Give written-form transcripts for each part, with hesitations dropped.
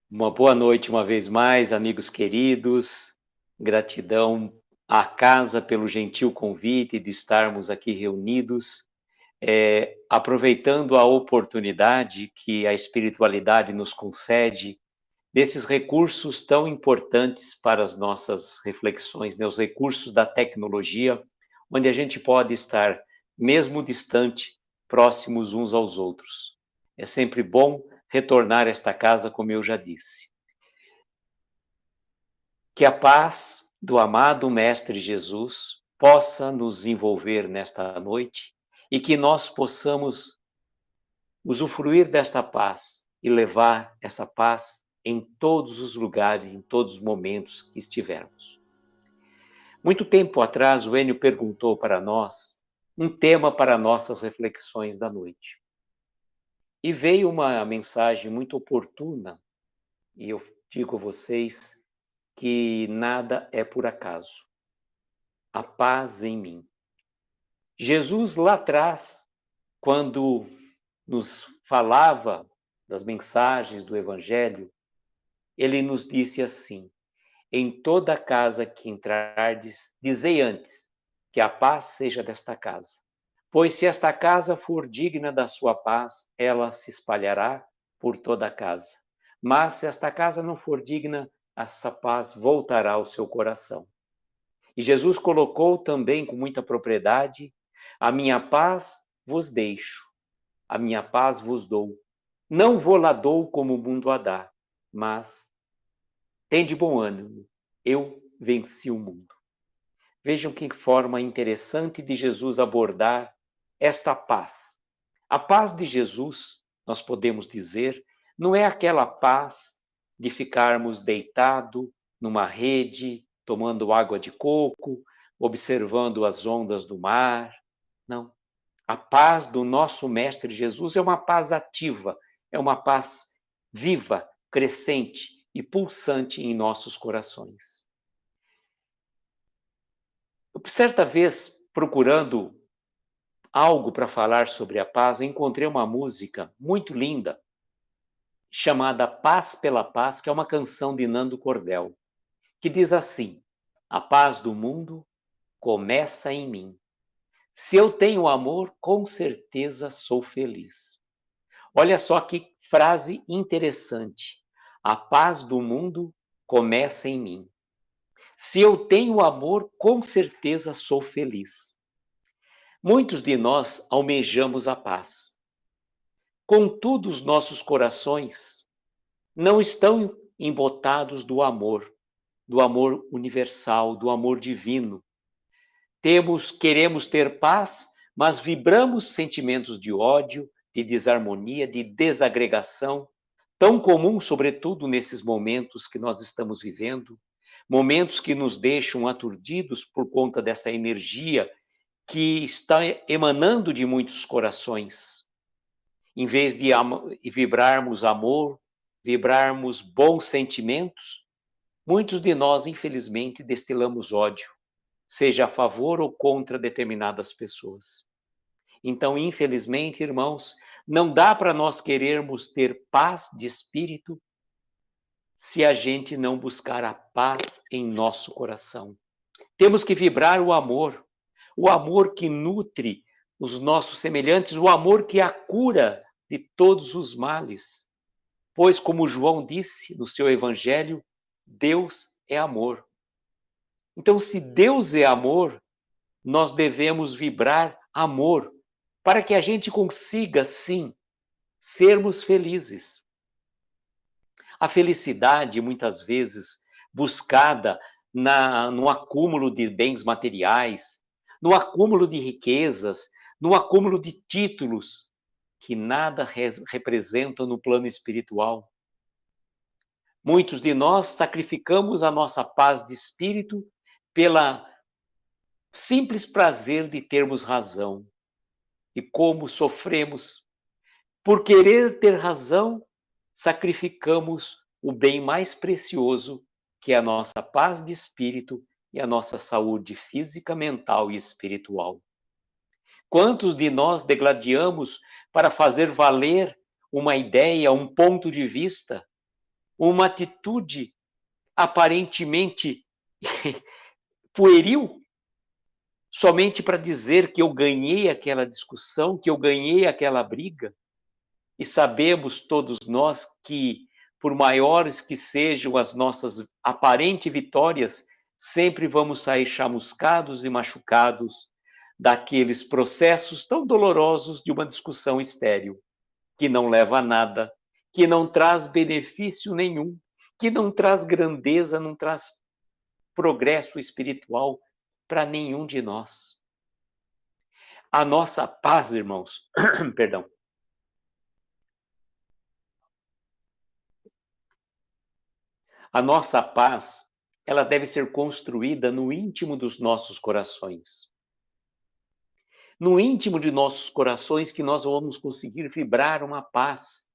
Uma boa noite uma vez mais, amigos queridos. Gratidão à casa pelo gentil convite de estarmos aqui reunidos, aproveitando a oportunidade que a espiritualidade nos concede, desses recursos tão importantes para as nossas reflexões, né? Os recursos da tecnologia, onde a gente pode estar, mesmo distante, próximos uns aos outros. É sempre bom retornar a esta casa, como eu já disse. Que a paz do amado Mestre Jesus possa nos envolver nesta noite e que nós possamos usufruir desta paz e levar essa paz em todos os lugares, em todos os momentos que estivermos. Muito tempo atrás, o Enio perguntou para nós um tema para nossas reflexões da noite. E veio uma mensagem muito oportuna, e eu digo a vocês que nada é por acaso. A paz em mim. Jesus lá atrás, quando nos falava das mensagens do Evangelho, ele nos disse assim: em toda casa que entrardes, dizei antes que a paz seja desta casa. Pois se esta casa for digna da sua paz, ela se espalhará por toda a casa. Mas se esta casa não for digna, essa paz voltará ao seu coração. E Jesus colocou também com muita propriedade: a minha paz vos deixo, a minha paz vos dou. Não vou lá dou como o mundo a dá, mas tende bom ânimo, eu venci o mundo. Vejam que forma interessante de Jesus abordar esta paz. A paz de Jesus, nós podemos dizer, não é aquela paz de ficarmos deitado numa rede, tomando água de coco, observando as ondas do mar. Não. A paz do nosso Mestre Jesus é uma paz ativa, é uma paz viva, crescente e pulsante em nossos corações. Certa vez, procurando algo para falar sobre a paz, encontrei uma música muito linda chamada Paz pela Paz, que é uma canção de Nando Cordel, que diz assim: a paz do mundo começa em mim. Se eu tenho amor, com certeza sou feliz. Olha só que frase interessante. A paz do mundo começa em mim. Se eu tenho amor, com certeza sou feliz. Muitos de nós almejamos a paz. Contudo, os nossos corações não estão embotados do amor universal, do amor divino. Queremos ter paz, mas vibramos sentimentos de ódio, de desarmonia, de desagregação, tão comum, sobretudo nesses momentos que nós estamos vivendo, momentos que nos deixam aturdidos por conta dessa energia que está emanando de muitos corações. Em vez de vibrarmos amor, vibrarmos bons sentimentos, muitos de nós, infelizmente, destilamos ódio, seja a favor ou contra determinadas pessoas. Então, infelizmente, irmãos, não dá para nós querermos ter paz de espírito se a gente não buscar a paz em nosso coração. Temos que vibrar o amor que nutre os nossos semelhantes, o amor que é a cura de todos os males. Pois, como João disse no seu evangelho, Deus é amor. Então, se Deus é amor, nós devemos vibrar amor, para que a gente consiga, sim, sermos felizes. A felicidade, muitas vezes, buscada no acúmulo de bens materiais, no acúmulo de riquezas, no acúmulo de títulos, que nada representam no plano espiritual. Muitos de nós sacrificamos a nossa paz de espírito pela simples prazer de termos razão. E como sofremos por querer ter razão, sacrificamos o bem mais precioso, que é a nossa paz de espírito e a nossa saúde física, mental e espiritual. Quantos de nós degladiamos para fazer valer uma ideia, um ponto de vista, uma atitude aparentemente pueril, somente para dizer que eu ganhei aquela discussão, que eu ganhei aquela briga. E sabemos todos nós que, por maiores que sejam as nossas aparentes vitórias, sempre vamos sair chamuscados e machucados daqueles processos tão dolorosos de uma discussão estéril, que não leva a nada, que não traz benefício nenhum, que não traz grandeza, não traz progresso espiritual para nenhum de nós. A nossa paz, irmãos, perdão, a nossa paz, ela deve ser construída no íntimo dos nossos corações. No íntimo de nossos corações que nós vamos conseguir vibrar uma paz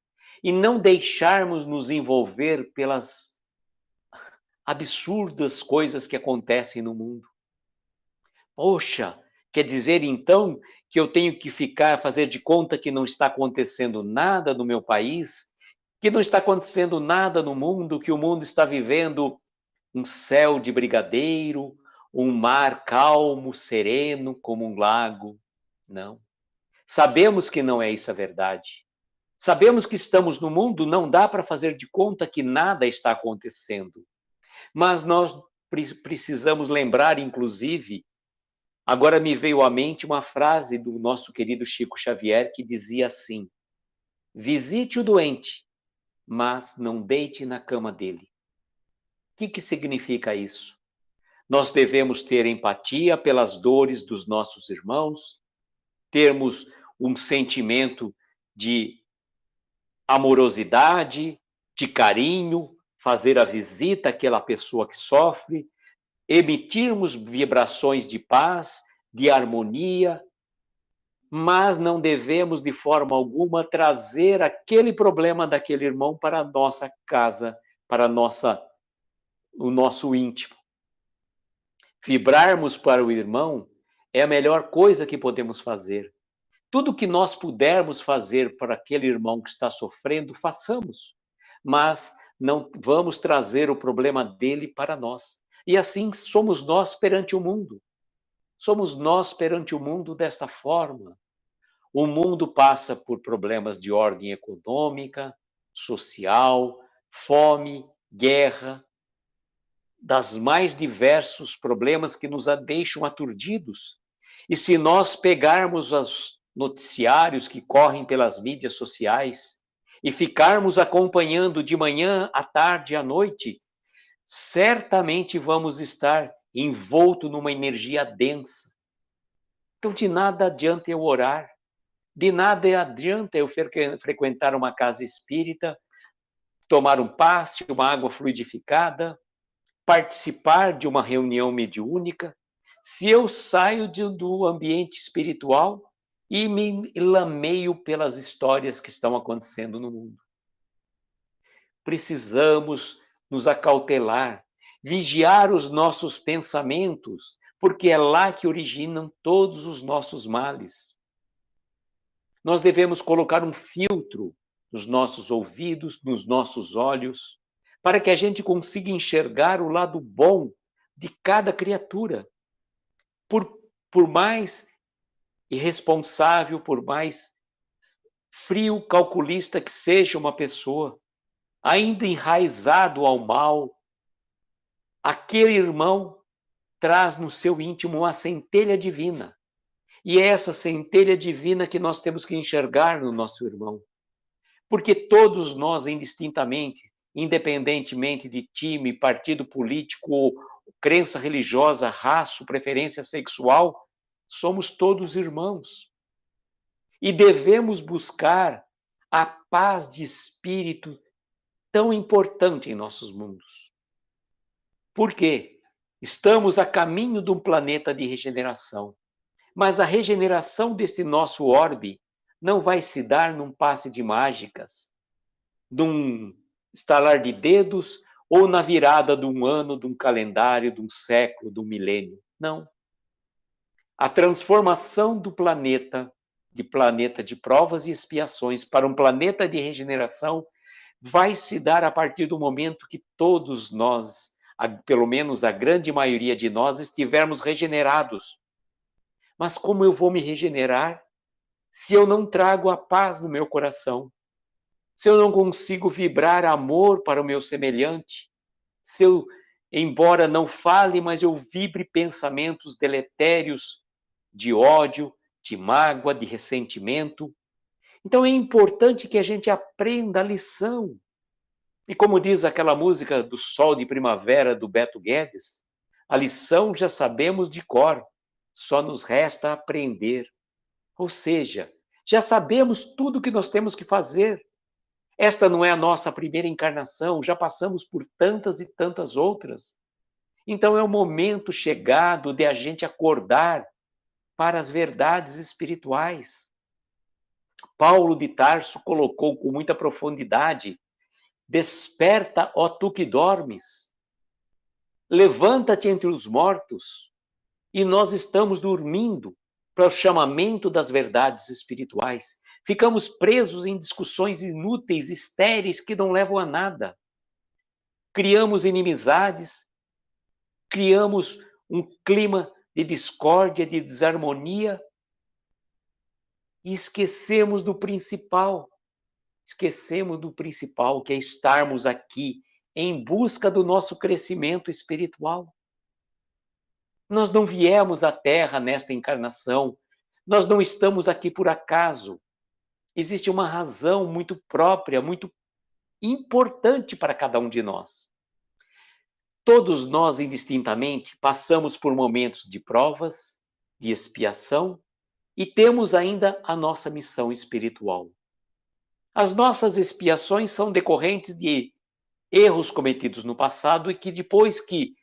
e não deixarmos nos envolver pelas absurdas coisas que acontecem no mundo. Poxa, quer dizer então que eu tenho que fazer de conta que não está acontecendo nada no meu país, que não está acontecendo nada no mundo, que o mundo está vivendo um céu de brigadeiro, um mar calmo, sereno, como um lago. Não. Sabemos que não é isso a verdade. Sabemos que estamos no mundo, não dá para fazer de conta que nada está acontecendo. Mas nós precisamos lembrar, inclusive, agora me veio à mente uma frase do nosso querido Chico Xavier que dizia assim: visite o doente, mas não deite na cama dele. O que significa isso? Nós devemos ter empatia pelas dores dos nossos irmãos, termos um sentimento de amorosidade, de carinho, fazer a visita àquela pessoa que sofre, emitirmos vibrações de paz, de harmonia, mas não devemos de forma alguma trazer aquele problema daquele irmão para a nossa casa, para o nosso íntimo. Vibrarmos para o irmão é a melhor coisa que podemos fazer. Tudo que nós pudermos fazer para aquele irmão que está sofrendo, façamos. Mas não vamos trazer o problema dele para nós. E assim somos nós perante o mundo. Somos nós perante o mundo dessa forma. O mundo passa por problemas de ordem econômica, social, fome, guerra, das mais diversos problemas que nos deixam aturdidos. E se nós pegarmos os noticiários que correm pelas mídias sociais e ficarmos acompanhando de manhã, à tarde, à noite, certamente vamos estar envolto numa energia densa. Então, de nada adianta eu orar, de nada adianta eu frequentar uma casa espírita, tomar um passe, uma água fluidificada, participar de uma reunião mediúnica, se eu saio do ambiente espiritual e me lameio pelas histórias que estão acontecendo no mundo. Precisamos nos acautelar, vigiar os nossos pensamentos, porque é lá que originam todos os nossos males. Nós devemos colocar um filtro nos nossos ouvidos, nos nossos olhos, para que a gente consiga enxergar o lado bom de cada criatura. Por mais irresponsável, por mais frio, calculista que seja uma pessoa, ainda enraizado ao mal, aquele irmão traz no seu íntimo uma centelha divina. E é essa centelha divina que nós temos que enxergar no nosso irmão. Porque todos nós, indistintamente, independentemente de time, partido político, crença religiosa, raça, preferência sexual, somos todos irmãos. E devemos buscar a paz de espírito tão importante em nossos mundos. Por quê? Estamos a caminho de um planeta de regeneração. Mas a regeneração desse nosso orbe não vai se dar num passe de mágicas, num estalar de dedos ou na virada de um ano, de um calendário, de um século, de um milênio. Não. A transformação do planeta, de provas e expiações, para um planeta de regeneração, vai se dar a partir do momento que todos nós, pelo menos a grande maioria de nós, estivermos regenerados. Mas como eu vou me regenerar se eu não trago a paz no meu coração? Se eu não consigo vibrar amor para o meu semelhante? Se eu, embora não fale, mas eu vibre pensamentos deletérios de ódio, de mágoa, de ressentimento? Então é importante que a gente aprenda a lição. E como diz aquela música do Sol de Primavera, do Beto Guedes, a lição já sabemos de cor, só nos resta aprender. Ou seja, já sabemos tudo o que nós temos que fazer. Esta não é a nossa primeira encarnação, já passamos por tantas e tantas outras. Então é o momento chegado de a gente acordar para as verdades espirituais. Paulo de Tarso colocou com muita profundidade: desperta, ó tu que dormes, levanta-te entre os mortos. E nós estamos dormindo para o chamamento das verdades espirituais. Ficamos presos em discussões inúteis, estéreis, que não levam a nada. Criamos inimizades, criamos um clima de discórdia, de desarmonia, e esquecemos do principal. Esquecemos do principal, que é estarmos aqui em busca do nosso crescimento espiritual. Nós não viemos à Terra nesta encarnação, nós não estamos aqui por acaso. Existe uma razão muito própria, muito importante para cada um de nós. Todos nós, indistintamente, passamos por momentos de provas, de expiação, e temos ainda a nossa missão espiritual. As nossas expiações são decorrentes de erros cometidos no passado e que depois que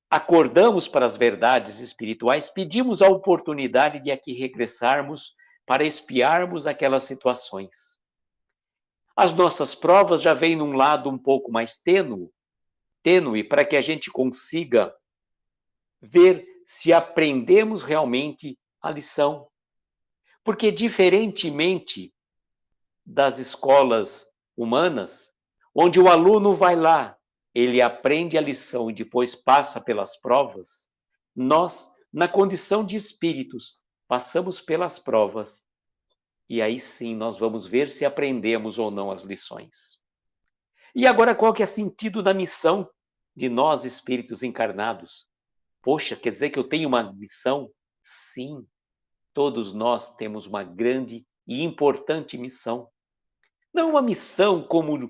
acordamos para as verdades espirituais, pedimos a oportunidade de aqui regressarmos para expiarmos aquelas situações. As nossas provas já vêm num lado um pouco mais tênue, para que a gente consiga ver se aprendemos realmente a lição. Porque, diferentemente das escolas humanas, onde o aluno vai lá, ele aprende a lição e depois passa pelas provas, nós, na condição de espíritos, passamos pelas provas e aí sim nós vamos ver se aprendemos ou não as lições. E agora, qual que é o sentido da missão de nós, espíritos encarnados? Poxa, quer dizer que eu tenho uma missão? Sim, todos nós temos uma grande e importante missão. Não uma missão como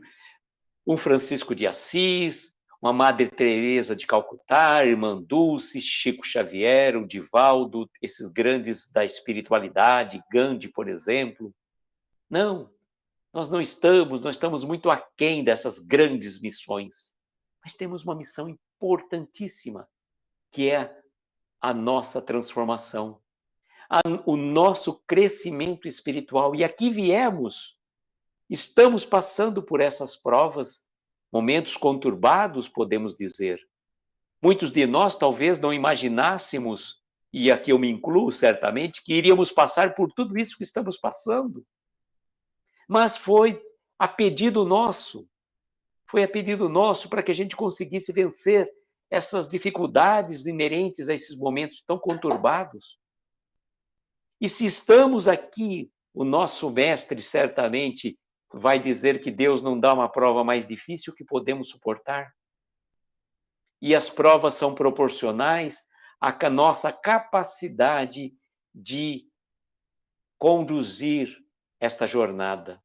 um Francisco de Assis, uma Madre Teresa de Calcutá, Irmã Dulce, Chico Xavier, o Divaldo, esses grandes da espiritualidade, Gandhi, por exemplo. Não, nós estamos muito aquém dessas grandes missões. Mas temos uma missão importantíssima, que é a nossa transformação, o nosso crescimento espiritual. E aqui viemos, estamos passando por essas provas, momentos conturbados, podemos dizer. Muitos de nós talvez não imaginássemos, e aqui eu me incluo certamente, que iríamos passar por tudo isso que estamos passando. Mas foi a pedido nosso, para que a gente conseguisse vencer essas dificuldades inerentes a esses momentos tão conturbados. E se estamos aqui, o nosso mestre certamente vai dizer que Deus não dá uma prova mais difícil que podemos suportar. E as provas são proporcionais à nossa capacidade de conduzir esta jornada.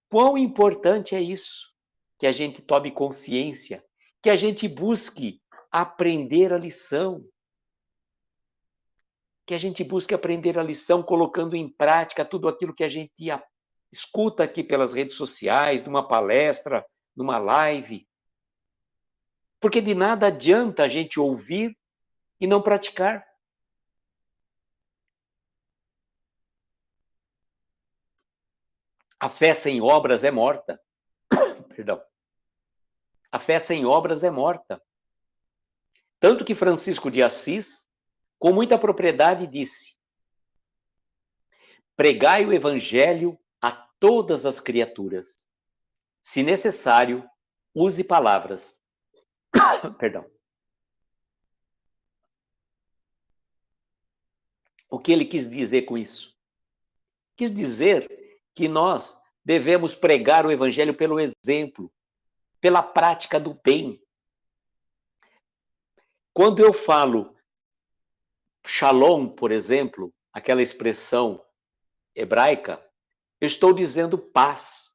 Quão importante é isso? Que a gente tome consciência, que a gente busque aprender a lição, que a gente busque aprender a lição colocando em prática tudo aquilo que a gente escuta aqui pelas redes sociais, numa palestra, numa live. Porque de nada adianta a gente ouvir e não praticar. A fé sem obras é morta. Perdão. A fé sem obras é morta. Tanto que Francisco de Assis, com muita propriedade, disse: pregai o evangelho a todas as criaturas. Se necessário, use palavras. Perdão. O que ele quis dizer com isso? Quis dizer que nós devemos pregar o evangelho pelo exemplo, pela prática do bem. Quando eu falo shalom, por exemplo, aquela expressão hebraica, eu estou dizendo paz.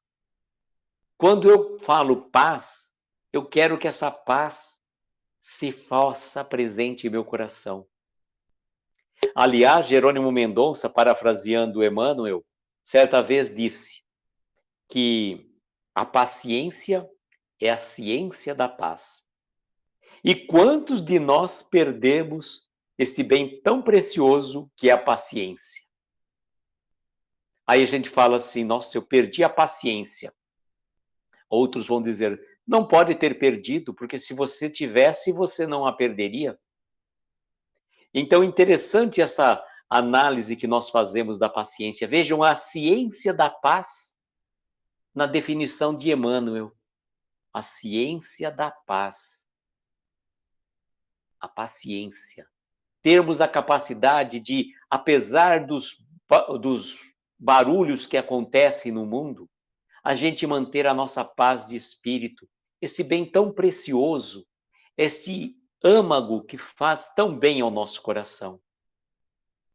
Quando eu falo paz, eu quero que essa paz se faça presente em meu coração. Aliás, Jerônimo Mendonça, parafraseando Emmanuel, certa vez disse que a paciência é a ciência da paz. E quantos de nós perdemos este bem tão precioso que é a paciência? Aí a gente fala assim, nossa, eu perdi a paciência. Outros vão dizer, não pode ter perdido, porque se você tivesse, você não a perderia. Então, interessante essa análise que nós fazemos da paciência. Vejam a ciência da paz na definição de Emmanuel. A ciência da paz. A paciência. Termos a capacidade de, apesar dos barulhos que acontecem no mundo, a gente manter a nossa paz de espírito, esse bem tão precioso, este âmago que faz tão bem ao nosso coração.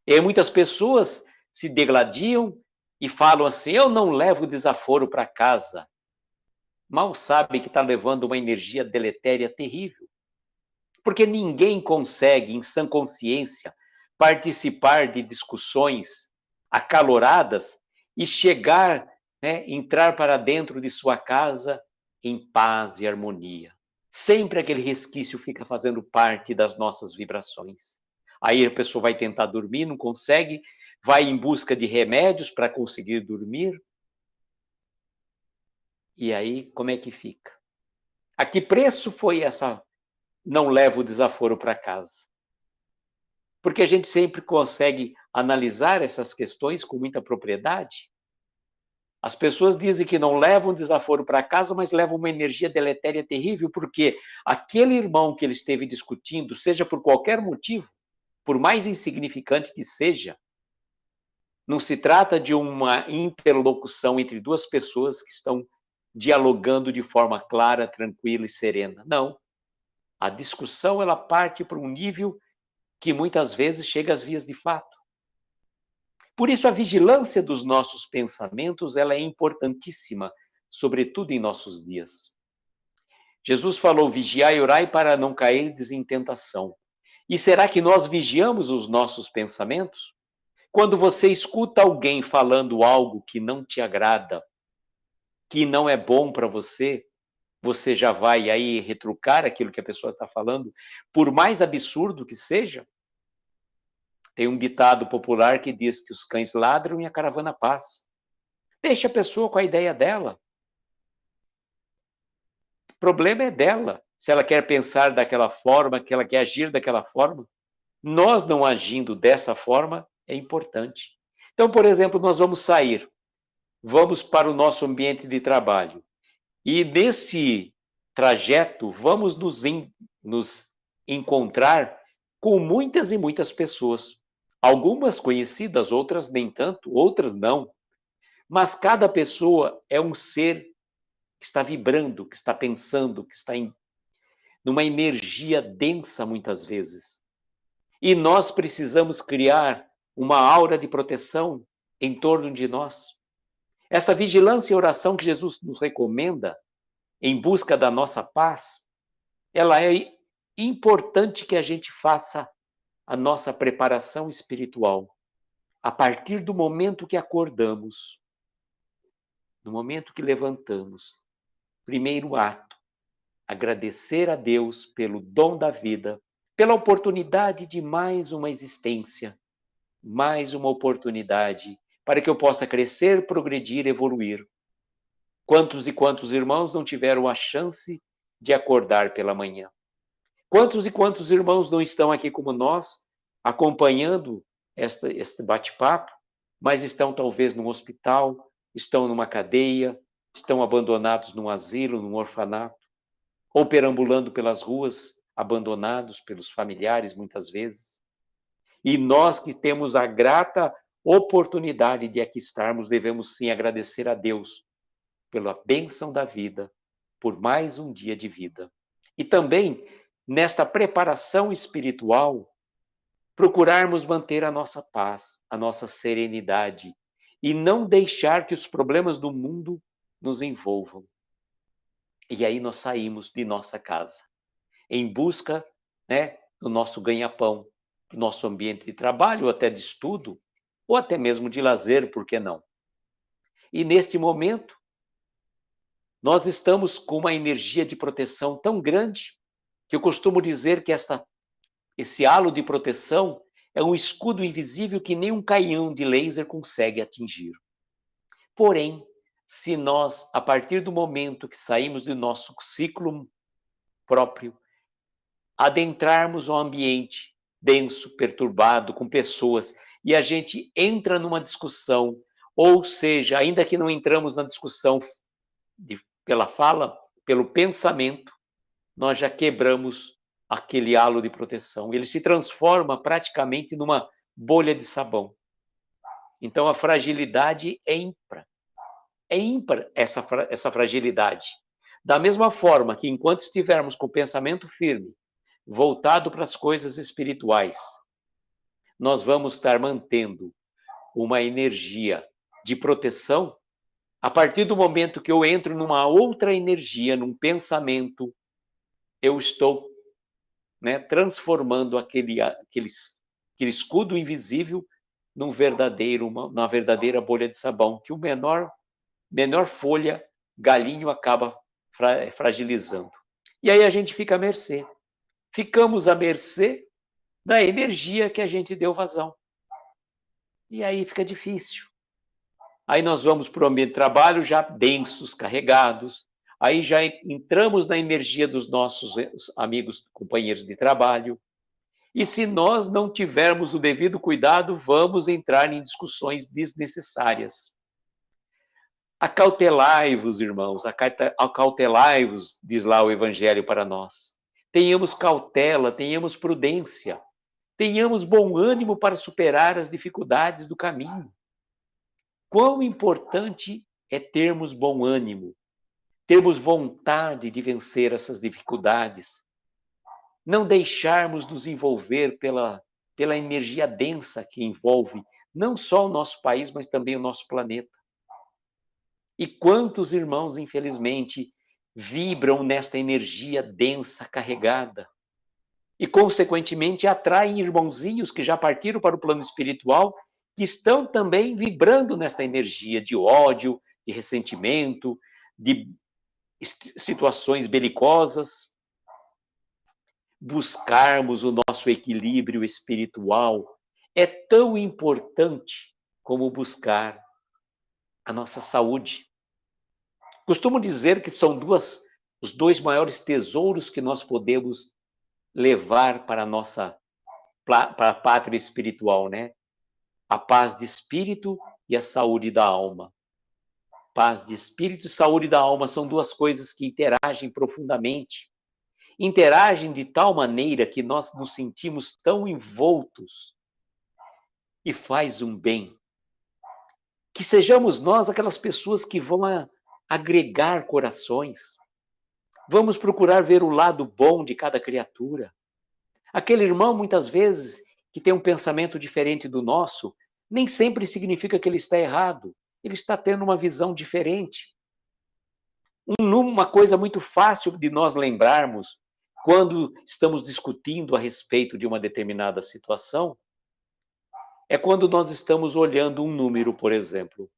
E aí muitas pessoas se degladiam e falam assim, eu não levo desaforo para casa. Mal sabe que está levando uma energia deletéria terrível. Porque ninguém consegue, em sã consciência, participar de discussões acaloradas e chegar, entrar para dentro de sua casa em paz e harmonia. Sempre aquele resquício fica fazendo parte das nossas vibrações. Aí a pessoa vai tentar dormir, não consegue, vai em busca de remédios para conseguir dormir. E aí, como é que fica? A que preço foi essa não leva o desaforo para casa? Porque a gente sempre consegue analisar essas questões com muita propriedade. As pessoas dizem que não levam desaforo para casa, mas levam uma energia deletéria terrível, porque aquele irmão que ele esteve discutindo, seja por qualquer motivo, por mais insignificante que seja, não se trata de uma interlocução entre duas pessoas que estão dialogando de forma clara, tranquila e serena. Não. A discussão ela parte para um nível que muitas vezes chega às vias de fato. Por isso, a vigilância dos nossos pensamentos ela é importantíssima, sobretudo em nossos dias. Jesus falou, vigiai e orai para não cairdes em tentação. E será que nós vigiamos os nossos pensamentos? Quando você escuta alguém falando algo que não te agrada, que não é bom para você, você já vai aí retrucar aquilo que a pessoa está falando, por mais absurdo que seja? Tem um ditado popular que diz que os cães ladram e a caravana passa. Deixa a pessoa com a ideia dela. O problema é dela. Se ela quer pensar daquela forma, que ela quer agir daquela forma, nós não agindo dessa forma é importante. Então, por exemplo, nós vamos sair, vamos para o nosso ambiente de trabalho. E nesse trajeto, vamos nos encontrar com muitas e muitas pessoas. Algumas conhecidas, outras nem tanto, outras não. Mas cada pessoa é um ser que está vibrando, que está pensando, que está numa energia densa muitas vezes. E nós precisamos criar uma aura de proteção em torno de nós. Essa vigilância e oração que Jesus nos recomenda em busca da nossa paz, ela é importante que a gente faça a nossa preparação espiritual a partir do momento que acordamos, no momento que levantamos. Primeiro ato, agradecer a Deus pelo dom da vida, pela oportunidade de mais uma existência, mais uma oportunidade para que eu possa crescer, progredir, evoluir. Quantos e quantos irmãos não tiveram a chance de acordar pela manhã? Quantos e quantos irmãos não estão aqui como nós, acompanhando este bate-papo, mas estão talvez num hospital, estão numa cadeia, estão abandonados num asilo, num orfanato, ou perambulando pelas ruas, abandonados pelos familiares muitas vezes. E nós que temos a grata oportunidade de aqui estarmos, devemos sim agradecer a Deus pela bênção da vida, por mais um dia de vida. E também, nesta preparação espiritual, procurarmos manter a nossa paz, a nossa serenidade, e não deixar que os problemas do mundo nos envolvam. E aí nós saímos de nossa casa, em busca, né, do nosso ganha-pão, do nosso ambiente de trabalho, ou até de estudo, ou até mesmo de lazer, por que não? E neste momento, nós estamos com uma energia de proteção tão grande, que eu costumo dizer que esse halo de proteção é um escudo invisível que nem um canhão de laser consegue atingir. Porém, se nós, a partir do momento que saímos do nosso ciclo próprio, adentrarmos um ambiente denso, perturbado, com pessoas, e a gente entra numa discussão, ou seja, ainda que não entramos na discussão pela fala, pelo pensamento, nós já quebramos aquele halo de proteção. Ele se transforma praticamente numa bolha de sabão. Então a fragilidade é ímpar. É ímpar essa fragilidade. Da mesma forma que enquanto estivermos com o pensamento firme, voltado para as coisas espirituais, nós vamos estar mantendo uma energia de proteção. A partir do momento que eu entro numa outra energia, num pensamento, eu estou, né, transformando aquele escudo invisível numa verdadeira bolha de sabão, que o menor folha, galinho acaba fragilizando. E aí a gente fica à mercê. Ficamos à mercê da energia que a gente deu vazão. E aí fica difícil. Aí nós vamos para o ambiente de trabalho já densos, carregados. Aí já entramos na energia dos nossos amigos, companheiros de trabalho. E se nós não tivermos o devido cuidado, vamos entrar em discussões desnecessárias. Acautelai-vos, irmãos, acautelai-vos, diz lá o Evangelho para nós. Tenhamos cautela, tenhamos prudência, tenhamos bom ânimo para superar as dificuldades do caminho. Quão importante é termos bom ânimo, termos vontade de vencer essas dificuldades, não deixarmos nos envolver pela energia densa que envolve não só o nosso país, mas também o nosso planeta. E quantos irmãos, infelizmente, vibram nesta energia densa, carregada, e, consequentemente, atraem irmãozinhos que já partiram para o plano espiritual, que estão também vibrando nesta energia de ódio, de ressentimento, de situações belicosas. Buscarmos o nosso equilíbrio espiritual é tão importante como buscar a nossa saúde. Costumo dizer que são os dois maiores tesouros que nós podemos levar para a pátria espiritual, né? A paz de espírito e a saúde da alma. Paz de espírito e saúde da alma são duas coisas que interagem profundamente. Interagem de tal maneira que nós nos sentimos tão envoltos e faz um bem. Que sejamos nós aquelas pessoas que vão agregar corações. Vamos procurar ver o lado bom de cada criatura. Aquele irmão, muitas vezes, que tem um pensamento diferente do nosso, nem sempre significa que ele está errado. Ele está tendo uma visão diferente. Uma coisa muito fácil de nós lembrarmos quando estamos discutindo a respeito de uma determinada situação é quando nós estamos olhando um número, por exemplo.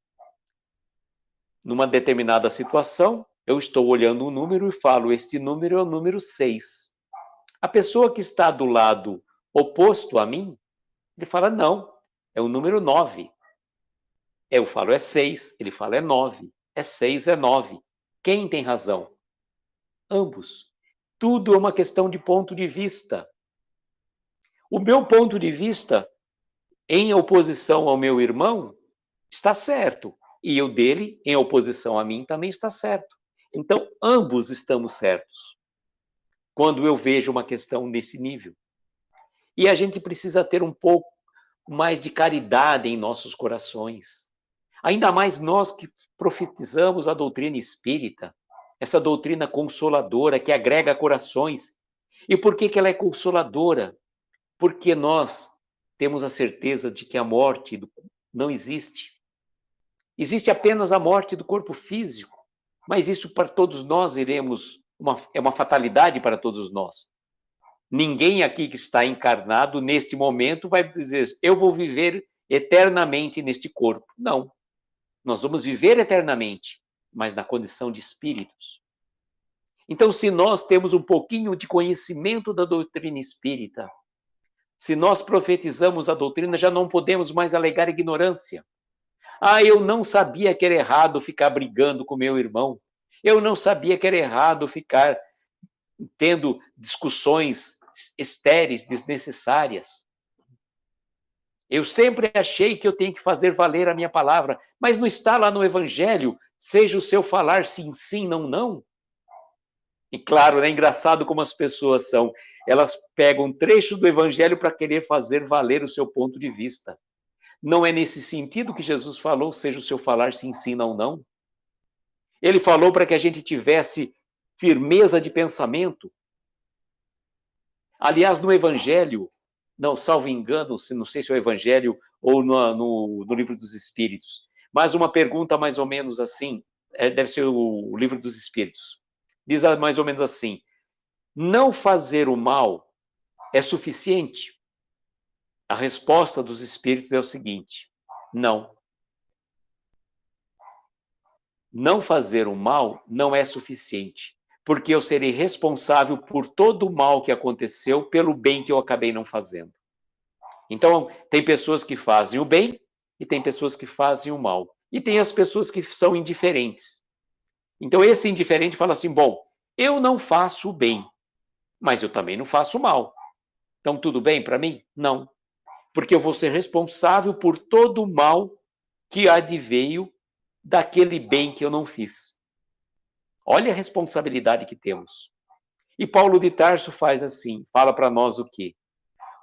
Numa determinada situação, eu estou olhando um número e falo, este número é o número 6. A pessoa que está do lado oposto a mim, ele fala, não, é o número 9. Eu falo, é 6, ele fala, é 9. É 6, é 9. Quem tem razão? Ambos. Tudo é uma questão de ponto de vista. O meu ponto de vista, em oposição ao meu irmão, está certo. e o dele, em oposição a mim, também está certo. Então, ambos estamos certos quando eu vejo uma questão nesse nível. E a gente precisa ter um pouco mais de caridade em nossos corações. Ainda mais nós que profetizamos a doutrina espírita, essa doutrina consoladora que agrega corações. E por que ela é consoladora? Porque nós temos a certeza de que a morte não existe. Existe apenas a morte do corpo físico, mas isso para todos nós é uma fatalidade para todos nós. Ninguém aqui que está encarnado neste momento vai dizer, eu vou viver eternamente neste corpo. Não. Nós vamos viver eternamente, mas na condição de espíritos. Então, se nós temos um pouquinho de conhecimento da doutrina espírita, se nós profetizamos a doutrina, já não podemos mais alegar ignorância. Ah, eu não sabia que era errado ficar brigando com meu irmão. Eu não sabia que era errado ficar tendo discussões estéreis, desnecessárias. Eu sempre achei que eu tenho que fazer valer a minha palavra, mas não está lá no Evangelho, seja o seu falar sim, sim, não, não. E claro, é engraçado como as pessoas são. Elas pegam um trecho do Evangelho para querer fazer valer o seu ponto de vista. Não é nesse sentido que Jesus falou, seja o seu falar sim, sim, não, não. Ele falou para que a gente tivesse firmeza de pensamento. Aliás, no Evangelho, não, salvo engano, não sei se é o Evangelho ou no Livro dos Espíritos, mas uma pergunta mais ou menos assim, deve ser o Livro dos Espíritos. Diz mais ou menos assim: não fazer o mal é suficiente? A resposta dos Espíritos é o seguinte: não. Não fazer o mal não é suficiente, porque eu serei responsável por todo o mal que aconteceu pelo bem que eu acabei não fazendo. Então, tem pessoas que fazem o bem e tem pessoas que fazem o mal. E tem as pessoas que são indiferentes. Então, esse indiferente fala assim: bom, eu não faço o bem, mas eu também não faço o mal. Então, tudo bem para mim? Não. Porque eu vou ser responsável por todo o mal que adveio daquele bem que eu não fiz. Olha a responsabilidade que temos. E Paulo de Tarso faz assim, fala para nós o quê?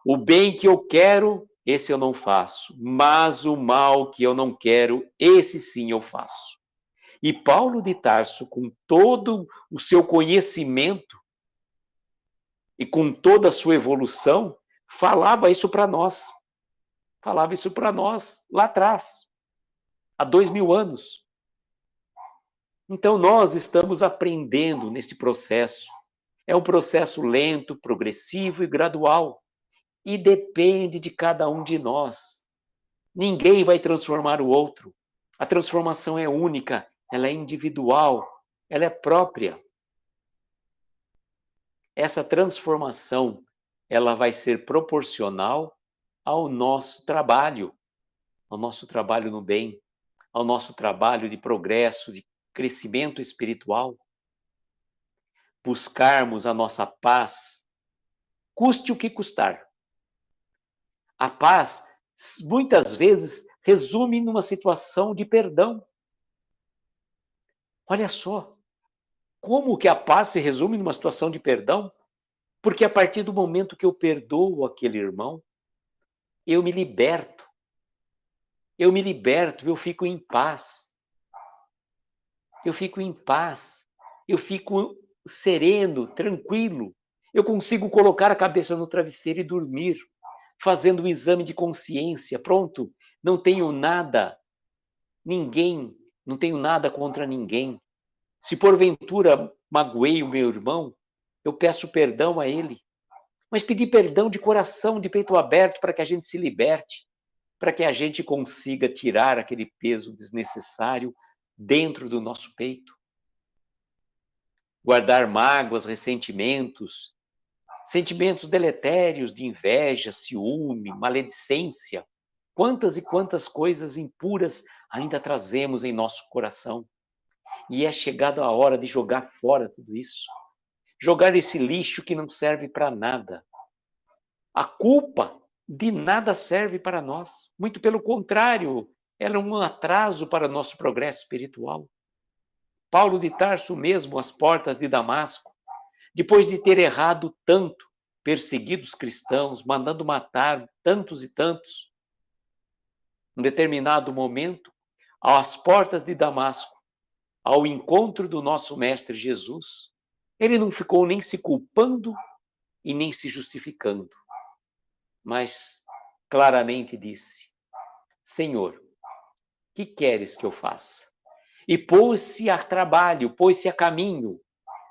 O bem que eu quero, esse eu não faço, mas o mal que eu não quero, esse sim eu faço. E Paulo de Tarso, com todo o seu conhecimento e com toda a sua evolução, falava isso para nós. Falava isso para nós lá atrás, há 2000 anos. Então, nós estamos aprendendo nesse processo. É um processo lento, progressivo e gradual. E depende de cada um de nós. Ninguém vai transformar o outro. A transformação é única, ela é individual, ela é própria. Essa transformação, ela vai ser proporcional ao nosso trabalho no bem, ao nosso trabalho de progresso, de crescimento espiritual. Buscarmos a nossa paz, custe o que custar. A paz, muitas vezes, resume numa situação de perdão. Olha só, como que a paz se resume numa situação de perdão? Porque a partir do momento que eu perdoo aquele irmão, eu me liberto. Eu me liberto, eu fico em paz. Eu fico em paz. Eu fico sereno, tranquilo. Eu consigo colocar a cabeça no travesseiro e dormir, fazendo um exame de consciência. Pronto, não tenho nada, ninguém, não tenho nada contra ninguém. Se porventura magoei o meu irmão, eu peço perdão a ele. Mas pedir perdão de coração, de peito aberto, para que a gente se liberte, para que a gente consiga tirar aquele peso desnecessário dentro do nosso peito. Guardar mágoas, ressentimentos, sentimentos deletérios de inveja, ciúme, maledicência. Quantas e quantas coisas impuras ainda trazemos em nosso coração. E é chegada a hora de jogar fora tudo isso. Jogar esse lixo que não serve para nada. A culpa de nada serve para nós. Muito pelo contrário, Ela é um atraso para o nosso progresso espiritual. Paulo de Tarso mesmo, às portas de Damasco, depois de ter errado tanto, perseguido os cristãos, mandando matar tantos e tantos, em determinado momento, às portas de Damasco, ao encontro do nosso Mestre Jesus, ele não ficou nem se culpando e nem se justificando, mas claramente disse: Senhor, que queres que eu faça? E pôs-se a trabalho, pôs-se a caminho,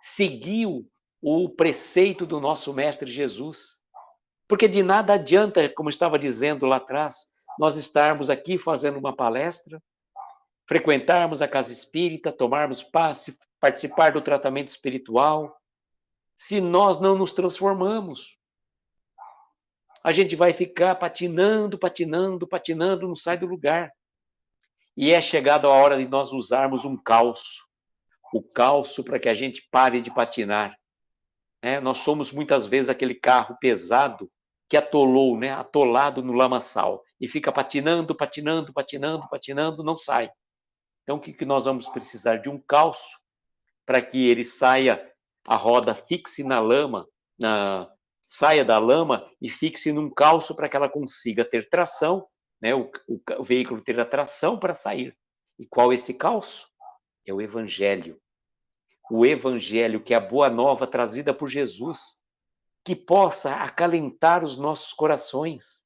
seguiu o preceito do nosso Mestre Jesus. Porque de nada adianta, como estava dizendo lá atrás, nós estarmos aqui fazendo uma palestra, frequentarmos a casa espírita, tomarmos passe, participar do tratamento espiritual, se nós não nos transformamos. A gente vai ficar patinando, patinando, patinando, não sai do lugar. E é chegada a hora de nós usarmos um calço. O calço para que a gente pare de patinar. Nós somos muitas vezes aquele carro pesado que atolou, atolado no lamaçal. E fica patinando, patinando, patinando, patinando, não sai. Então o que nós vamos precisar? De um calço para que ele saia, a roda fixe na lama, saia da lama e fixe num calço para que ela consiga ter tração, o veículo ter a tração para sair. E qual é esse calço? É o Evangelho. O Evangelho, que é a boa nova trazida por Jesus, que possa acalentar os nossos corações,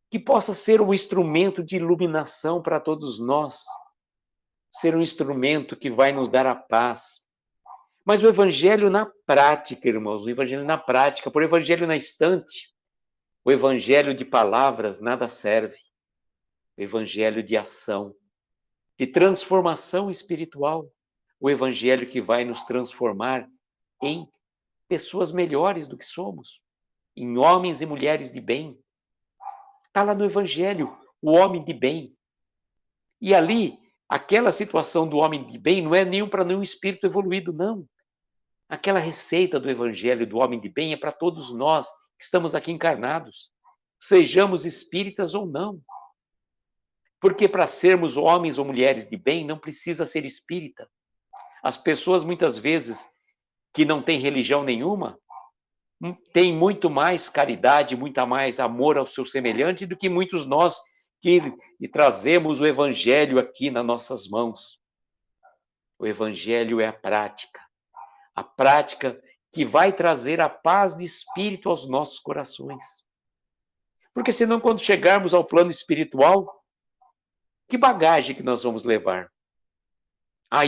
que possa ser um instrumento de iluminação para todos nós, ser um instrumento que vai nos dar a paz. Mas o Evangelho na prática, irmãos, o Evangelho na prática, por Evangelho na estante, o Evangelho de palavras nada serve. O Evangelho de ação, de transformação espiritual, o Evangelho que vai nos transformar em pessoas melhores do que somos, em homens e mulheres de bem. Está lá no Evangelho, o homem de bem. E ali, aquela situação do homem de bem não é nenhum para nenhum espírito evoluído, não. Aquela receita do Evangelho do homem de bem é para todos nós que estamos aqui encarnados, sejamos espíritas ou não. Porque para sermos homens ou mulheres de bem, não precisa ser espírita. As pessoas, muitas vezes, que não têm religião nenhuma, têm muito mais caridade, muito mais amor ao seu semelhante do que muitos nós que trazemos o Evangelho aqui nas nossas mãos. O Evangelho é a prática que vai trazer a paz de espírito aos nossos corações. Porque senão, quando chegarmos ao plano espiritual, que bagagem que nós vamos levar?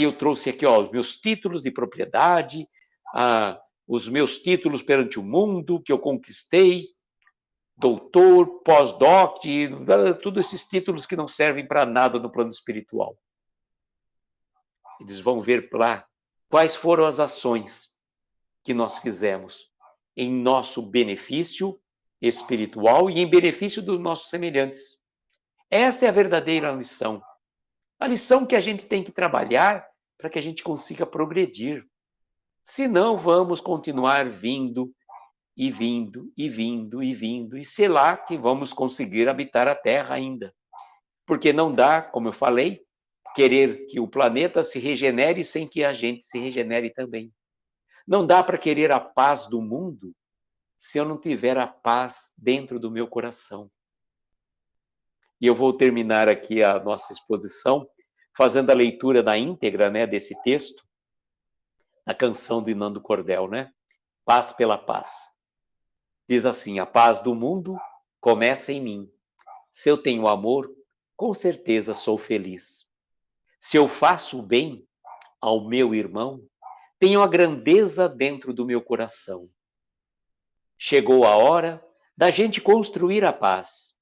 Eu trouxe aqui os meus títulos de propriedade, os meus títulos perante o mundo que eu conquistei, doutor, pós-doc, todos esses títulos que não servem para nada no plano espiritual. Eles vão ver lá quais foram as ações que nós fizemos em nosso benefício espiritual e em benefício dos nossos semelhantes. Essa é a verdadeira lição. A lição que a gente tem que trabalhar para que a gente consiga progredir. Senão, vamos continuar vindo e vindo e vindo e vindo, e sei lá que vamos conseguir habitar a Terra ainda. Porque não dá, como eu falei, querer que o planeta se regenere sem que a gente se regenere também. Não dá para querer a paz do mundo se eu não tiver a paz dentro do meu coração. E eu vou terminar aqui a nossa exposição fazendo a leitura da íntegra, desse texto, a canção de Nando Cordel, Paz pela Paz. Diz assim: a paz do mundo começa em mim. Se eu tenho amor, com certeza sou feliz. Se eu faço o bem ao meu irmão, tenho a grandeza dentro do meu coração. Chegou a hora da gente construir a paz.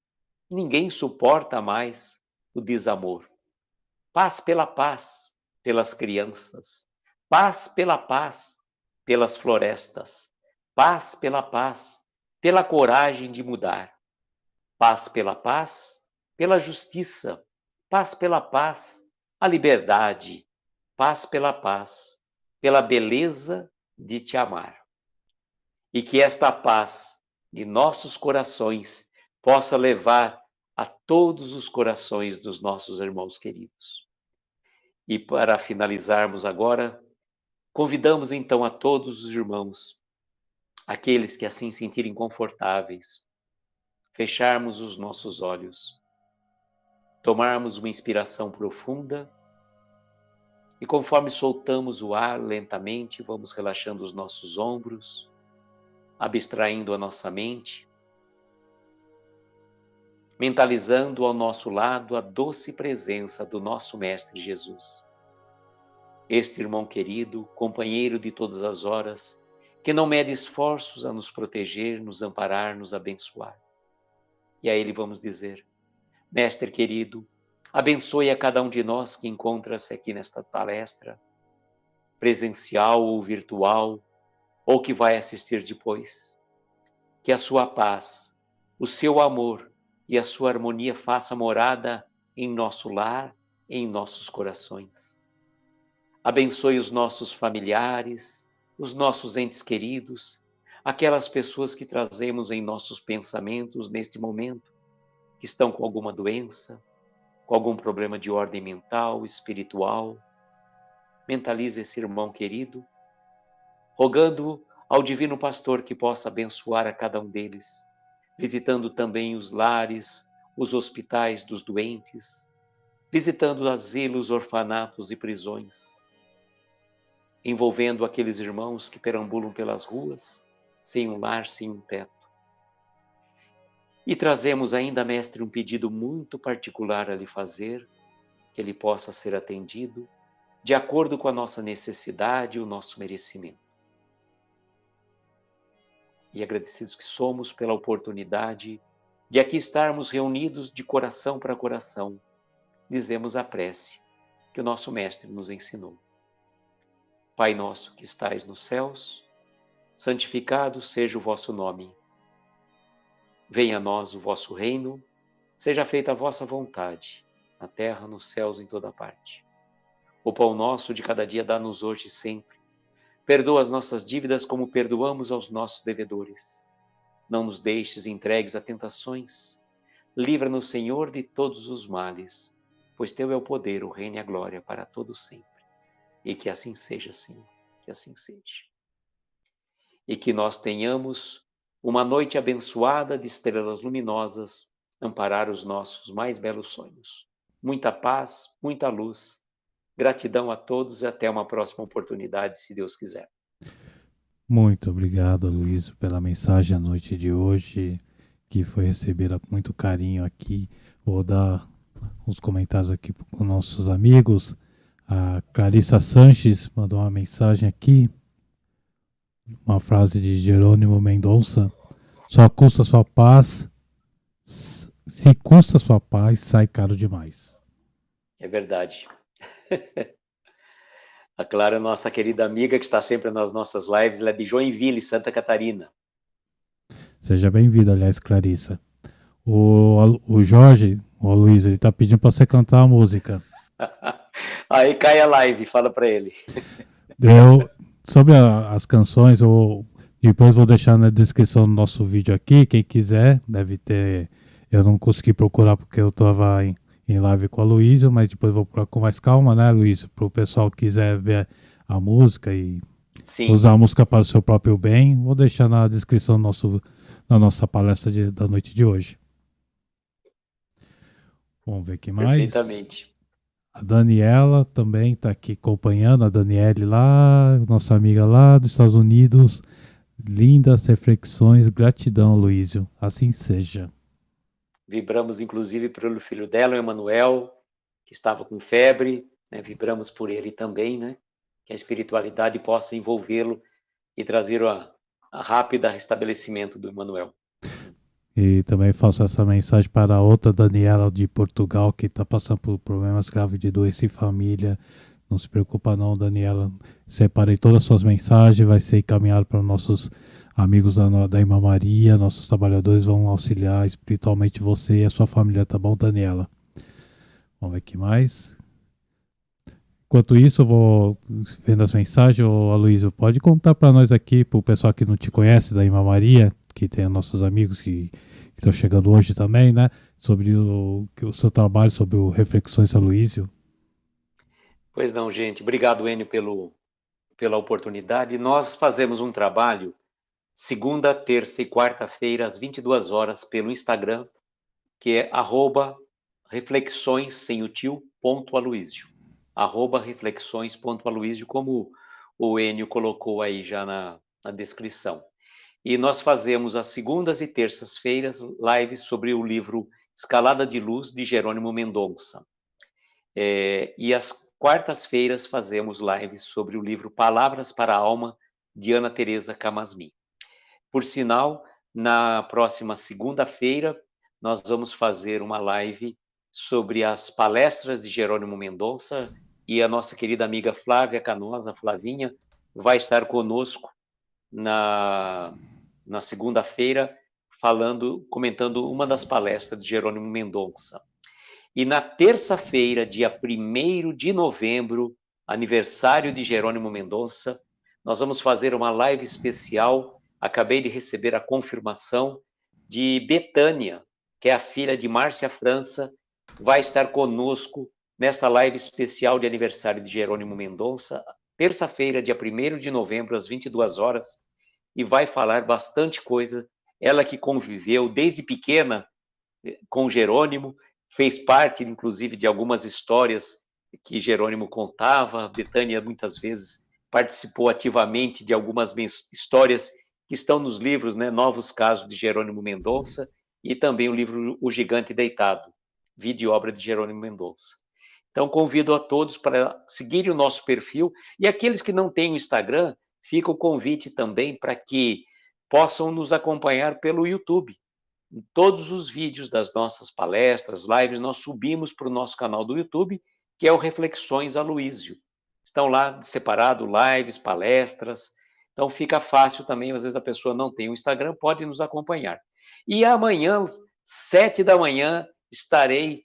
Ninguém suporta mais o desamor. Paz pela paz, pelas crianças. Paz pela paz, pelas florestas. Paz pela paz, pela coragem de mudar. Paz pela paz, pela justiça. Paz pela paz, a liberdade. Paz pela paz, pela beleza de te amar. E que esta paz de nossos corações possa levar a todos os corações dos nossos irmãos queridos. E para finalizarmos agora, convidamos então a todos os irmãos, aqueles que assim sentirem confortáveis, fecharmos os nossos olhos, tomarmos uma inspiração profunda e conforme soltamos o ar lentamente, vamos relaxando os nossos ombros, abstraindo a nossa mente, mentalizando ao nosso lado a doce presença do nosso Mestre Jesus. Este irmão querido, companheiro de todas as horas, que não mede esforços a nos proteger, nos amparar, nos abençoar. E a ele vamos dizer: Mestre querido, abençoe a cada um de nós que encontra-se aqui nesta palestra, presencial ou virtual, ou que vai assistir depois. Que a sua paz, o seu amor e a sua harmonia faça morada em nosso lar, em nossos corações. Abençoe os nossos familiares, os nossos entes queridos, aquelas pessoas que trazemos em nossos pensamentos neste momento, que estão com alguma doença, com algum problema de ordem mental, espiritual. Mentalize esse irmão querido, rogando ao Divino Pastor que possa abençoar a cada um deles, visitando também os lares, os hospitais dos doentes, visitando asilos, orfanatos e prisões, envolvendo aqueles irmãos que perambulam pelas ruas, sem um lar, sem um teto. E trazemos ainda, Mestre, um pedido muito particular a lhe fazer, que ele possa ser atendido, de acordo com a nossa necessidade e o nosso merecimento. E agradecidos que somos pela oportunidade de aqui estarmos reunidos de coração para coração, dizemos a prece que o nosso Mestre nos ensinou. Pai nosso que estais nos céus, santificado seja o vosso nome. Venha a nós o vosso reino, seja feita a vossa vontade, na terra, nos céus, em toda parte. O pão nosso de cada dia dá-nos hoje e sempre. Perdoa as nossas dívidas como perdoamos aos nossos devedores. Não nos deixes entregues a tentações. Livra-nos, Senhor, de todos os males, pois teu é o poder, o reino e a glória para todos sempre. E que assim seja, Senhor, que assim seja. E que nós tenhamos uma noite abençoada de estrelas luminosas, amparar os nossos mais belos sonhos. Muita paz, muita luz. Gratidão a todos e até uma próxima oportunidade, se Deus quiser. Muito obrigado, Luiz, pela mensagem à noite de hoje, que foi recebida com muito carinho aqui. Vou dar os comentários aqui com nossos amigos. A Clarissa Sanches mandou uma mensagem aqui, uma frase de Jerônimo Mendonça: só custa sua paz, se custa sua paz, sai caro demais. É verdade. A Clara, nossa querida amiga, que está sempre nas nossas lives, ela é de Joinville, Santa Catarina. Seja bem-vindo, aliás, Clarissa. O Jorge, o Luiz, ele está pedindo para você cantar a música. Aí cai a live, fala para ele. Sobre as canções, depois vou deixar na descrição do nosso vídeo aqui. Quem quiser, deve ter. Eu não consegui procurar porque eu estava em live com a Luísa, mas depois vou procurar com mais calma, né, Luísa? Para o pessoal que quiser ver a música e Sim. Usar a música para o seu próprio bem. Vou deixar na descrição da nossa palestra da noite de hoje. Vamos ver aqui mais. Perfeitamente. A Daniela também está aqui acompanhando, a Daniele lá, nossa amiga lá dos Estados Unidos. Lindas reflexões, gratidão, Luísio. Assim seja. Vibramos, inclusive, pelo filho dela, o Emanuel, que estava com febre, né? Vibramos por ele também, né? Que a espiritualidade possa envolvê-lo e trazer a rápida restabelecimento do Emanuel. E também faço essa mensagem para a outra Daniela de Portugal, que está passando por problemas graves de doença em família. Não se preocupa não, Daniela. Separei todas as suas mensagens, vai ser encaminhado para nossos amigos da Irmã Maria. Nossos trabalhadores vão auxiliar espiritualmente você e a sua família, tá bom, Daniela? Vamos ver aqui mais. Enquanto isso, eu vou vendo as mensagens. Ô, Aloysio, pode contar para nós aqui, para o pessoal que não te conhece, da Irmã Maria, que tem nossos amigos que estão chegando hoje também, né? Sobre o seu trabalho, sobre o Reflexões Aloysio. Pois não, gente. Obrigado, Enio, pela oportunidade. Nós fazemos um trabalho segunda, terça e quarta-feira, às 22 horas, pelo Instagram, que é @reflexões, sem o tio, @Aloysio. @reflexões.aloysio, como o Enio colocou aí já na descrição. E nós fazemos às segundas e terças-feiras lives sobre o livro Escalada de Luz, de Jerônimo Mendonça. E às quartas-feiras fazemos lives sobre o livro Palavras para a Alma, de Ana Teresa Camasmi. Por sinal, na próxima segunda-feira, nós vamos fazer uma live sobre as palestras de Jerônimo Mendonça, e a nossa querida amiga Flávia Canosa, Flavinha, vai estar conosco na segunda-feira, comentando uma das palestras de Jerônimo Mendonça. E na terça-feira, dia 1º de novembro, aniversário de Jerônimo Mendonça, nós vamos fazer uma live especial. Acabei de receber a confirmação de Betânia, que é a filha de Márcia França, vai estar conosco nesta live especial de aniversário de Jerônimo Mendonça, terça-feira, dia 1º de novembro, às 22 horas, e vai falar bastante coisa. Ela que conviveu desde pequena com Jerônimo, fez parte, inclusive, de algumas histórias que Jerônimo contava. Betânia, muitas vezes, participou ativamente de algumas histórias que estão nos livros, né? Novos Casos de Jerônimo Mendonça, e também o livro O Gigante Deitado, vida e obra de Jerônimo Mendonça. Então, convido a todos para seguirem o nosso perfil, e aqueles que não têm o Instagram, fica o convite também para que possam nos acompanhar pelo YouTube. Todos os vídeos das nossas palestras, lives, nós subimos para o nosso canal do YouTube, que é o Reflexões Aloysio. Estão lá separado lives, palestras. Então fica fácil também, às vezes a pessoa não tem o Instagram, pode nos acompanhar. E amanhã, 7 da manhã, estarei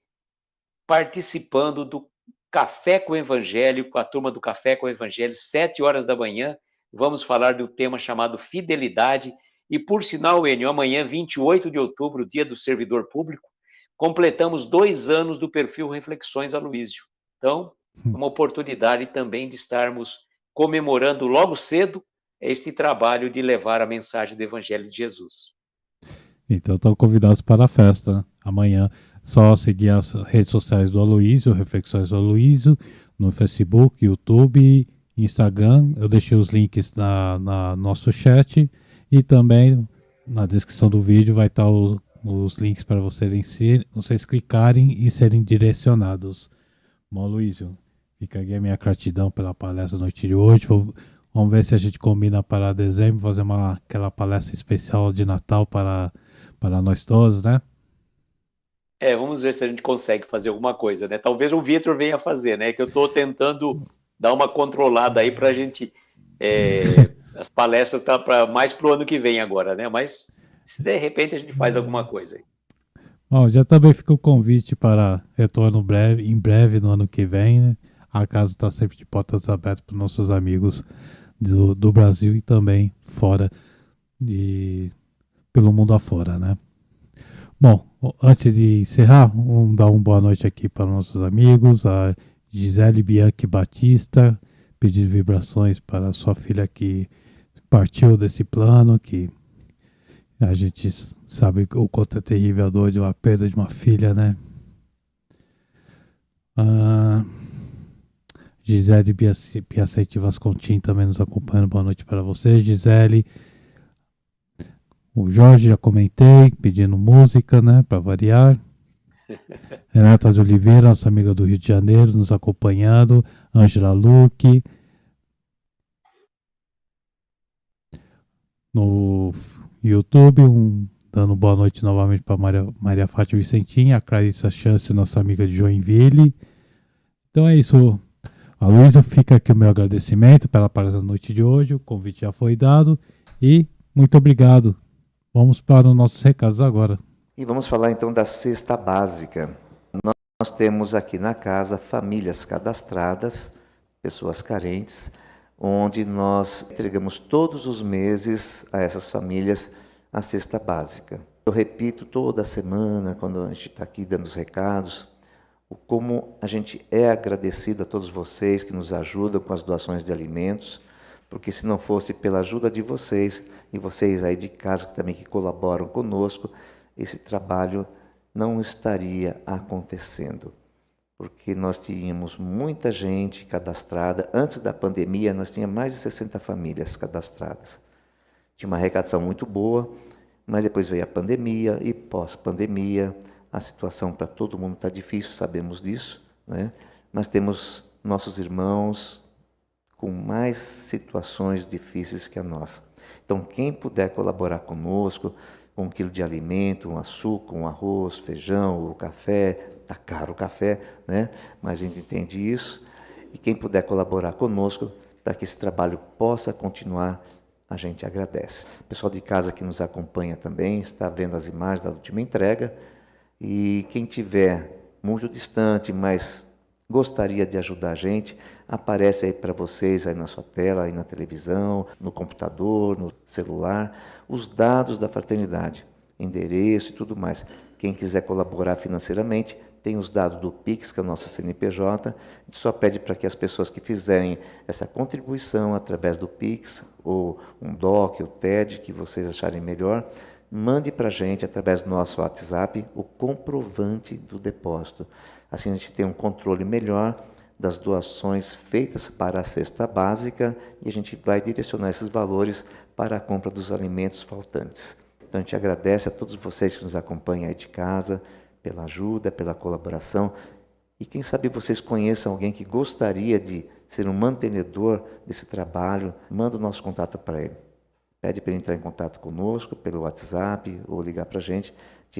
participando do Café com o Evangelho, com a turma do Café com o Evangelho, 7 horas da manhã. Vamos falar do tema chamado Fidelidade. E, por sinal, Enio, amanhã, 28 de outubro, dia do servidor público, completamos 2 anos do perfil Reflexões Aloysio. Então, uma oportunidade também de estarmos comemorando logo cedo este trabalho de levar a mensagem do Evangelho de Jesus. Então estão convidados para a festa amanhã. Só seguir as redes sociais do Aloysio, Reflexões do Aloysio, no Facebook, YouTube, Instagram. Eu deixei os links na nosso chat, e também na descrição do vídeo vai estar os links para vocês clicarem e serem direcionados. Bom, Aloysio, fica aqui a minha gratidão pela palestra da noite de hoje. Vamos ver se a gente combina para dezembro, fazer aquela palestra especial de Natal para nós todos, né? Vamos ver se a gente consegue fazer alguma coisa, né? Talvez o Vitor venha fazer, né? Que eu estou tentando dar uma controlada aí para a gente. As palestras estão mais para o ano que vem agora, né? Mas se de repente a gente faz alguma coisa aí. Bom, já também fica o convite para retorno em breve no ano que vem, né? A casa está sempre de portas abertas para nossos amigos do Brasil e também fora, pelo mundo afora, né? Bom, antes de encerrar, vamos dar uma boa noite aqui para nossos amigos, a Gisele Bianchi Batista, pedir vibrações para sua filha que partiu desse plano, que a gente sabe o quanto é terrível a dor de uma perda de uma filha, né? Gisele Piacente Vascontin também nos acompanhando. Boa noite para você, Gisele. O Jorge, já comentei, pedindo música, né, para variar. Renata de Oliveira, nossa amiga do Rio de Janeiro, nos acompanhando. Ângela Luque. No YouTube, dando boa noite novamente para Maria Fátima Vicentinha, a Clarissa Chance, nossa amiga de Joinville. Então é isso. Aloysio, fica aqui o meu agradecimento pela palestra da noite de hoje. O convite já foi dado e muito obrigado. Vamos para os nossos recados agora. E vamos falar então da cesta básica. Nós temos aqui na casa famílias cadastradas, pessoas carentes, onde nós entregamos todos os meses a essas famílias a cesta básica. Eu repito toda semana, quando a gente está aqui dando os recados, como a gente é agradecido a todos vocês que nos ajudam com as doações de alimentos, porque se não fosse pela ajuda de vocês, e vocês aí de casa também que colaboram conosco, esse trabalho não estaria acontecendo. Porque nós tínhamos muita gente cadastrada. Antes da pandemia, nós tínhamos mais de 60 famílias cadastradas. Tinha uma arrecadação muito boa, mas depois veio a pandemia e pós-pandemia, a situação para todo mundo está difícil, sabemos disso, né? Mas temos nossos irmãos com mais situações difíceis que a nossa. Então, quem puder colaborar conosco, com 1 quilo de alimento, um açúcar, um arroz, feijão, o café, está caro o café, né? Mas a gente entende isso. E quem puder colaborar conosco para que esse trabalho possa continuar, a gente agradece. O pessoal de casa que nos acompanha também está vendo as imagens da última entrega. E quem tiver muito distante, mas gostaria de ajudar a gente, aparece aí para vocês aí na sua tela, aí na televisão, no computador, no celular, os dados da fraternidade, endereço e tudo mais. Quem quiser colaborar financeiramente, tem os dados do Pix, que é o nosso CNPJ. A gente só pede para que as pessoas que fizerem essa contribuição através do Pix, ou um DOC, ou TED, que vocês acharem melhor, mande para a gente, através do nosso WhatsApp, o comprovante do depósito. Assim a gente tem um controle melhor das doações feitas para a cesta básica e a gente vai direcionar esses valores para a compra dos alimentos faltantes. Então a gente agradece a todos vocês que nos acompanham aí de casa, pela ajuda, pela colaboração. E quem sabe vocês conheçam alguém que gostaria de ser um mantenedor desse trabalho, manda o nosso contato para ele. Pede para ele entrar em contato conosco pelo WhatsApp ou ligar para a gente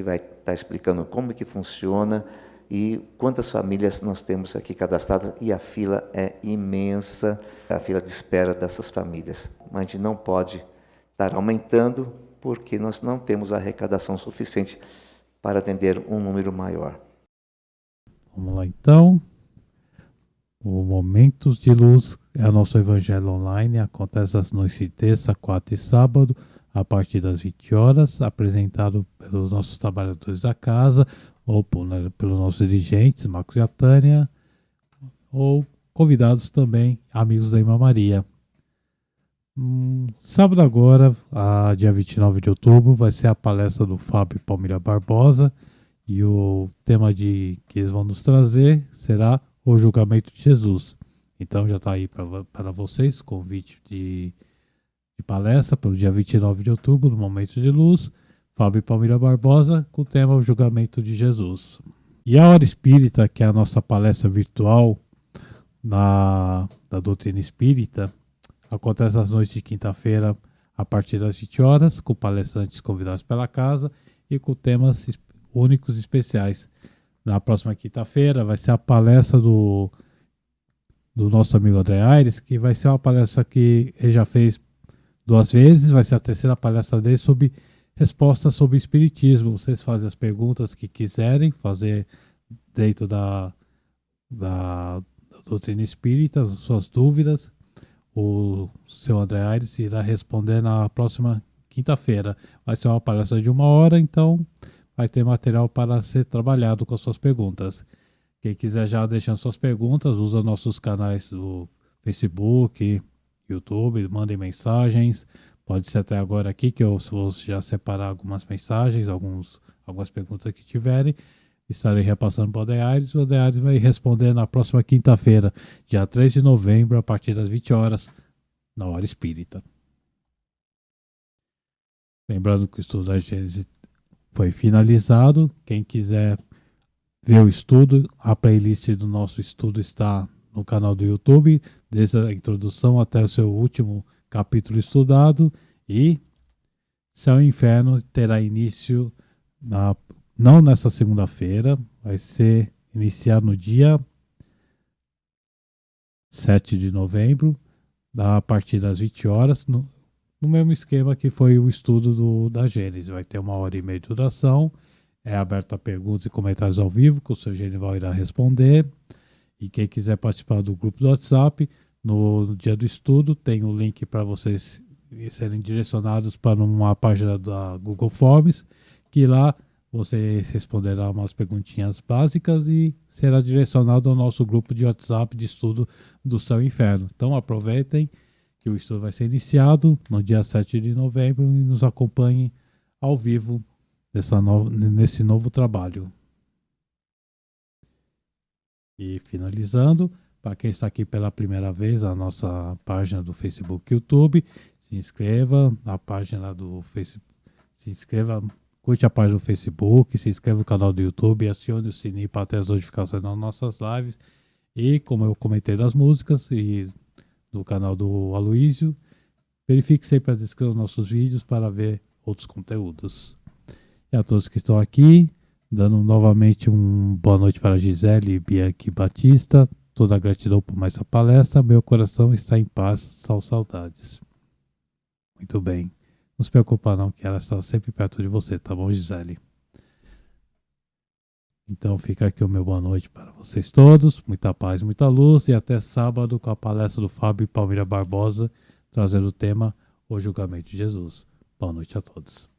vai estar explicando como que funciona e quantas famílias nós temos aqui cadastradas, e a fila é imensa, a fila de espera dessas famílias. Mas a gente não pode estar aumentando porque nós não temos a arrecadação suficiente para atender um número maior. Vamos lá então. O Momentos de Luz é o nosso Evangelho Online, acontece às noites de terça, quarta e sábado, a partir das 20 horas, apresentado pelos nossos trabalhadores da casa, ou pelos nossos dirigentes, Marcos e a Tânia, ou convidados também, amigos da Irmã Maria. Sábado agora, dia 29 de outubro, vai ser a palestra do Fábio Palmira Barbosa, e o tema que eles vão nos trazer será o julgamento de Jesus. Então já está aí para vocês, convite de palestra pelo dia 29 de outubro, no Momento de Luz, Fábio Palmira Barbosa, com o tema o julgamento de Jesus. E a Hora Espírita, que é a nossa palestra virtual da doutrina espírita, acontece às noites de quinta-feira, a partir das 20 horas, com palestrantes convidados pela casa e com temas únicos e especiais. Na próxima quinta-feira vai ser a palestra do nosso amigo André Aires, que vai ser uma palestra que ele já fez 2 vezes, vai ser a terceira palestra dele sobre respostas sobre espiritismo. Vocês fazem as perguntas que quiserem fazer dentro da doutrina espírita, as suas dúvidas. O seu André Aires irá responder na próxima quinta-feira. Vai ser uma palestra de 1 hora, então vai ter material para ser trabalhado com as suas perguntas. Quem quiser já deixando suas perguntas, usa nossos canais do Facebook, YouTube, mandem mensagens. Pode ser até agora aqui, que eu vou já separar algumas mensagens, algumas perguntas que tiverem. Estarei repassando para o Odeares. O Odeares vai responder na próxima quinta-feira, dia 3 de novembro, a partir das 20 horas, na Hora Espírita. Lembrando que o estudo da Gênese foi finalizado. Quem quiser ver o estudo, a playlist do nosso estudo está no canal do YouTube, desde a introdução até o seu último capítulo estudado. E Céu e Inferno terá início não nesta segunda-feira, vai ser iniciado no dia 7 de novembro, a partir das 20 horas, no mesmo esquema que foi o estudo da Gênese. Vai ter 1h30 de duração, é aberto a perguntas e comentários ao vivo, que o seu Genival irá responder. E quem quiser participar do grupo do WhatsApp, no dia do estudo, tem o link para vocês serem direcionados para uma página da Google Forms, que lá você responderá umas perguntinhas básicas e será direcionado ao nosso grupo de WhatsApp de estudo do Céu e Inferno. Então aproveitem que o estudo vai ser iniciado no dia 7 de novembro e nos acompanhem ao vivo nesse novo trabalho. E finalizando, para quem está aqui pela primeira vez, a nossa página do Facebook e YouTube, se inscreva na página do Facebook, curte a página do Facebook, se inscreva no canal do YouTube, acione o sininho para ter as notificações das nossas lives. E como eu comentei das músicas e do canal do Aloísio, verifique sempre a descrição dos nossos vídeos para ver outros conteúdos. E a todos que estão aqui, dando novamente uma boa noite para Gisele e Bianchi Batista, toda a gratidão por mais essa palestra, meu coração está em paz, só saudades. Muito bem. Não se preocupa não, que ela está sempre perto de você, tá bom, Gisele? Então fica aqui o meu boa noite para vocês todos, muita paz, muita luz, e até sábado com a palestra do Fábio Palmeira Barbosa, trazendo o tema O Julgamento de Jesus. Boa noite a todos.